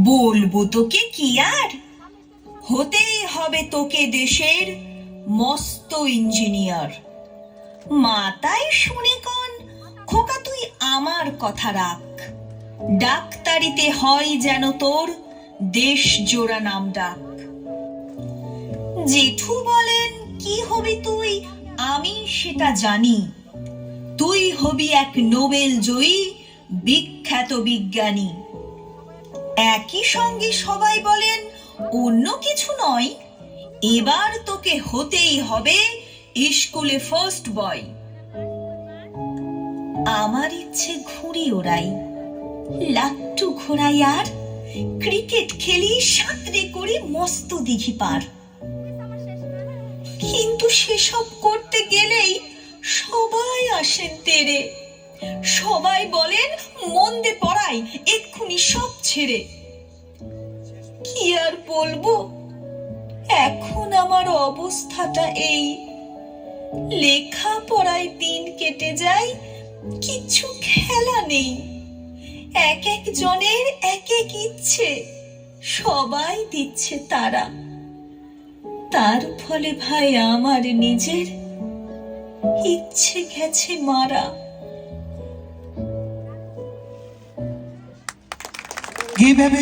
বলবো তোকে কি আর, হতেই হবে তোকে দেশের মস্ত ইঞ্জিনিয়ার। মাতায় শুনে কন খোকা তুই আমার কথা রাখ, ডাক্তারিতে হয় যেন তোর দেশ জোড়া নাম ডাক। জেঠু বলেন কি হবি তুই, আমি সেটা জানি, তুই হবি এক নোবেল জয়ী বিখ্যাত বিজ্ঞানী। একই সঙ্গে সবাই বলেন অন্য কিছু নয়, এবার তোকে হতেই হবে স্কুলে ফার্স্ট বয়। আমার ইচ্ছে ঘুড়ি ওড়াই, লাট্টু ঘোড়াই, আর ক্রিকেট খেলি, সাঁতরে করি মস্ত দিঘি পার। কিন্তু সেসব করতে গেলেই সবাই আসেন তেরে, সবাই বলেন মন দে পড়াই এক্ষুনি সব ছেড়ে। কি আর বলবো, এখন আমার অবস্থাটা এই, লেখা পড়ায় দিন কেটে যায়, কিছু খেলা নেই। এক এক জনের এক এক ইচ্ছে, সবাই দিচ্ছে তারা, তার ফলে ভাই আমার নিজের ইচ্ছে গেছে মারা। কিভাবে